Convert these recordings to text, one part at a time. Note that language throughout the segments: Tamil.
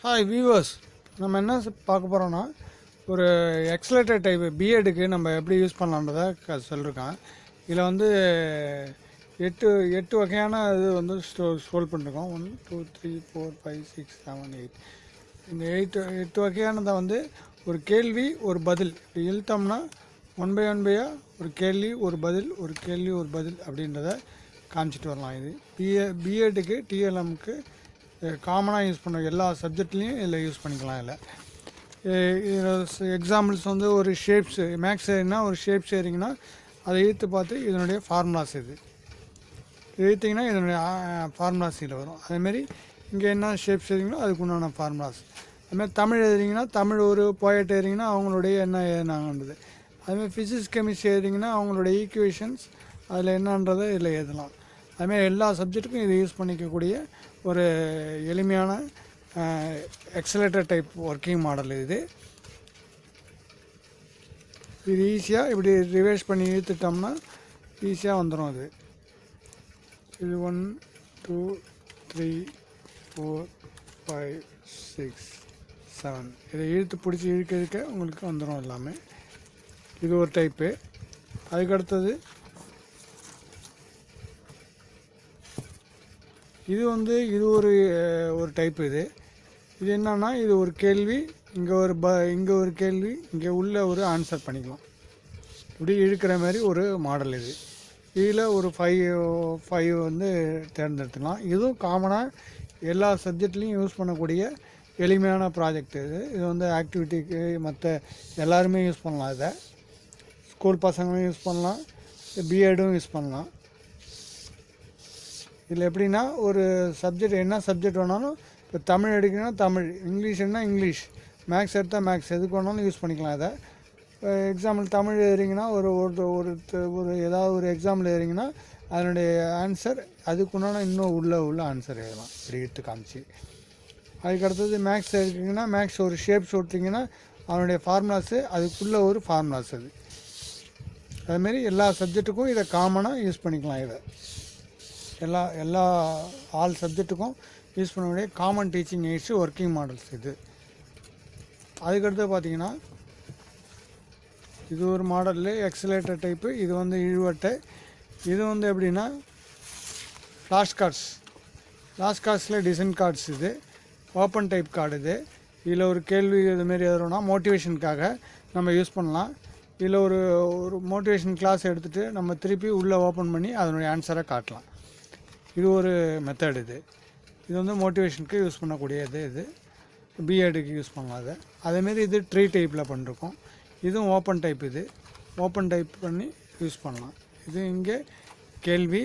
ஹாய் வியூவர்ஸ், நம்ம என்ன பார்க்க போகிறோன்னா ஒரு எக்ஸலேட்டர் டைப் பிஎட்டுக்கு நம்ம எப்படி யூஸ் பண்ணலான்றதை சொல்லியிருக்கேன். இதில் வந்து எட்டு வகையான இது வந்து ஸ்டோல் பண்ணிருக்கோம். 1 2 3 4 5 6 7 8 இந்த எட்டு வகையானதை வந்து ஒரு கேள்வி ஒரு பதில் இப்படி இழுத்தோம்னா 1 by 1 ஒரு கேள்வி ஒரு பதில் ஒரு கேள்வி ஒரு பதில் அப்படின்றத காமிச்சிட்டு வரலாம். இது பிஎட்டுக்கு டிஎல்எம்க்கு காமனாக யூஸ் பண்ணுற எல்லா சப்ஜெக்ட்லேயும் இதில் யூஸ் பண்ணிக்கலாம். இதில் எக்ஸாம்பிள்ஸ் வந்து ஒரு ஷேப்ஸ் மேக்ஸ் சரிங்கன்னா ஒரு ஷேப் சரிங்கன்னா அதை இழுத்து பார்த்து இதனுடைய ஃபார்முலாஸ் இது இழுத்திங்கன்னா இதனுடைய ஃபார்முலாஸ் இதில் வரும். அதேமாரி இங்கே என்ன ஷேப் சரிங்களோ அதுக்கு உண்டான ஃபார்முலாஸ். அதுமாதிரி தமிழ் எழுதிங்கன்னா தமிழ் ஒரு போயட் எழுதிங்கன்னா அவங்களுடைய என்ன எழுதினாங்கன்றது. அதுமாதிரி ஃபிசிக்ஸ் கெமிஸ்ட்ரி எழுதிங்கன்னா அவங்களுடைய ஈக்குவேஷன்ஸ் அதில் என்னன்றதை இதில் எழுதலாம். அதுமாதிரி எல்லா சப்ஜெக்ட்டுக்கும் இதை யூஸ் பண்ணிக்கக்கூடிய ஒரு எளிமையான எக்ஸலேட்டர் டைப் ஒர்க்கிங் மாடல் இது ஈஸியாக இப்படி ரிவைஸ் பண்ணி இழுத்துட்டோம்னா ஈஸியாக வந்துடும். இது 1 2 3 4 5 6 7 இதை இழுத்து பிடிச்சி இழுக்க உங்களுக்கு வந்துடும் எல்லாமே. இது ஒரு டைப்பு. அதுக்கடுத்தது இது வந்து இது ஒரு டைப்பு. இது என்னன்னா இது ஒரு கேள்வி இங்கே இங்கே ஒரு கேள்வி இங்கே உள்ள ஒரு ஆன்சர் பண்ணிக்கலாம். இப்படி இழுக்கிற மாதிரி ஒரு மாடல் இது. இதில் ஒரு 5 வந்து தேர்ந்தெடுத்துக்கலாம். இதுவும் காமனாக எல்லா சப்ஜெக்ட்லேயும் யூஸ் பண்ணக்கூடிய எளிமையான ப்ராஜெக்ட் இது வந்து ஆக்டிவிட்டிக்கு மற்ற எல்லாருமே யூஸ் பண்ணலாம். இதை ஸ்கூல் பசங்களும் யூஸ் பண்ணலாம், பிஎட்டும் யூஸ் பண்ணலாம். இதில் எப்படின்னா ஒரு சப்ஜெக்ட் என்ன சப்ஜெக்ட் வேணாலும் இப்போ தமிழ் எடுக்கணும்னா தமிழ், இங்கிலீஷ்னா இங்கிலீஷ், மேக்ஸ் எடுத்தால் மேக்ஸ் எதுக்கு வேணாலும் யூஸ் பண்ணிக்கலாம். இதை எக்ஸாம்பிள் தமிழ் எழுதுறீங்கன்னா ஒரு ஏதாவது ஒரு எக்ஸாம்பிள் எழுதுறீங்கன்னா அதனுடைய ஆன்சர் அதுக்குண்டான இன்னும் உள்ள ஆன்சர் எழுதலாம் இப்படி எடுத்து காமிச்சு. அதுக்கடுத்தது மேக்ஸ் எடுக்கிறீங்கன்னா மேக்ஸ் ஒரு ஷேப்ஸ் ஓட்டுறீங்கன்னா அதனுடைய ஃபார்முலாஸு அதுக்குள்ளே ஒரு ஃபார்முலாஸ் அதுமாரி எல்லா சப்ஜெக்ட்டுக்கும் இதை காமனாக யூஸ் பண்ணிக்கலாம். இதை எல்லா ஆல் சப்ஜெக்ட்டுக்கும் யூஸ் பண்ணக்கூடிய common teaching AIDS working models இது. அதுக்கடுத்து பார்த்திங்கன்னா இது ஒரு மாடலில் எக்ஸலேட்டர் டைப்பு. இது வந்து இழுவட்டை. இது வந்து எப்படின்னா ஃப்ளாஷ் கார்ட்ஸில் டிசைன் கார்ட்ஸ். இது ஓப்பன் டைப் கார்டு. இதில் ஒரு கேள்வி இதுமாரி எழுதுறோன்னா மோட்டிவேஷனுக்காக நம்ம யூஸ் பண்ணலாம். இதில் ஒரு மோட்டிவேஷன் கிளாஸ் எடுத்துகிட்டு நம்ம திருப்பி உள்ளே ஓப்பன் பண்ணி அதனுடைய ஆன்சரை காட்டலாம். இது ஒரு மெத்தட். இது வந்து மோட்டிவேஷனுக்கு யூஸ் பண்ணக்கூடியது. இது பிஎட்டுக்கு யூஸ் பண்ணலாம். அதேமாரி இது ட்ரீ டைப்பில் பண்ணிருக்கோம். இதுவும் ஓப்பன் டைப். இது ஓப்பன் டைப் பண்ணி யூஸ் பண்ணலாம். இது இங்கே கேள்வி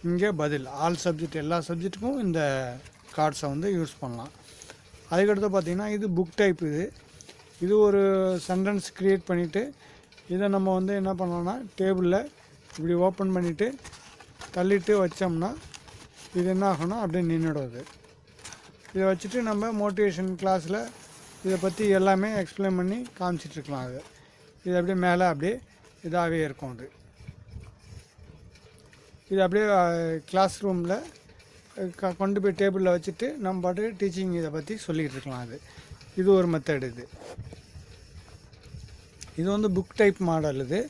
இங்கே பதில் ஆல் சப்ஜெக்ட் எல்லா சப்ஜெக்ட்டுக்கும் இந்த கார்ட்ஸை வந்து யூஸ் பண்ணலாம். அதுக்கடுத்து பார்த்திங்கன்னா இது புக் டைப். இது ஒரு சென்டென்ஸ் க்ரியேட் பண்ணிவிட்டு இதை நம்ம வந்து என்ன பண்ணலாம்னா டேபிளில் இப்படி ஓப்பன் பண்ணிவிட்டு தள்ளிட்டு வச்சோம்னா இது என்ன ஆகும்னா அப்படியே நின்றுடும். இதை வச்சுட்டு நம்ம மோட்டிவேஷன் கிளாஸில் இதை பற்றி எல்லாமே எக்ஸ்பிளைன் பண்ணி காமிச்சிட்ருக்கலாம். இது அப்படியே மேலே அப்படியே இதாகவே இருக்கும். இது அப்படியே கிளாஸ் ரூமில் கொண்டு போய் டேபிளில் வச்சுட்டு நம்ம பாட்டு டீச்சிங் இதை பற்றி சொல்லிகிட்டு இருக்கலாம். இது ஒரு மெத்தட். இது வந்து புக் டைப் மாடல். இது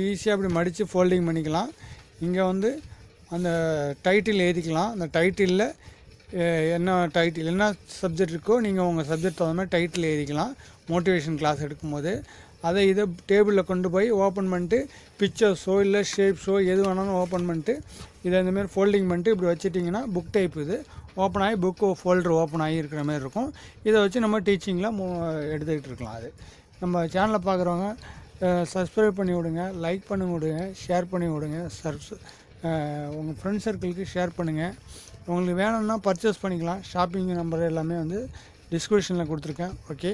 ஈஸியாக அப்படி மடித்து ஃபோல்டிங் பண்ணிக்கலாம். இங்கே வந்து அந்த டைட்டில் எழுதிக்கலாம். அந்த டைட்டிலில் என்ன சப்ஜெக்ட் இருக்கோ நீங்கள் உங்கள் சப்ஜெக்ட் தகுந்த மாதிரி டைட்டில் எழுதிக்கலாம். மோட்டிவேஷன் கிளாஸ் எடுக்கும்போது இதை டேபிளில் கொண்டு போய் ஓப்பன் பண்ணிட்டு பிக்சர்ஸோ இல்லை ஷேப்ஸோ எது வேணாலும் ஓப்பன் பண்ணிட்டு இதை இந்தமாரி ஃபோல்டிங் பண்ணிட்டு இப்படி வச்சுட்டிங்கன்னா புக் டைப். இது ஓப்பன் ஆகி புக்கு ஃபோல்டர் ஓப்பன் ஆகி இருக்கிற மாதிரி இருக்கும். இதை வச்சு நம்ம டீச்சிங்கில் எடுத்துக்கிட்டு இருக்கலாம். நம்ம சேனலை பார்க்குறவங்க சப்ஸ்கிரைப் பண்ணி விடுங்க, லைக் பண்ணி விடுங்க, ஷேர் பண்ணி விடுங்க, உங்கள் ஃப்ரெண்ட் சர்க்கிளுக்கு ஷேர் பண்ணுங்கள். உங்களுக்கு வேணும்னா பர்ச்சேஸ் பண்ணிக்கலாம். ஷாப்பிங் நம்பர் எல்லாமே வந்து டிஸ்கிரிப்ஷனில் கொடுத்துருக்கேன். ஓகே.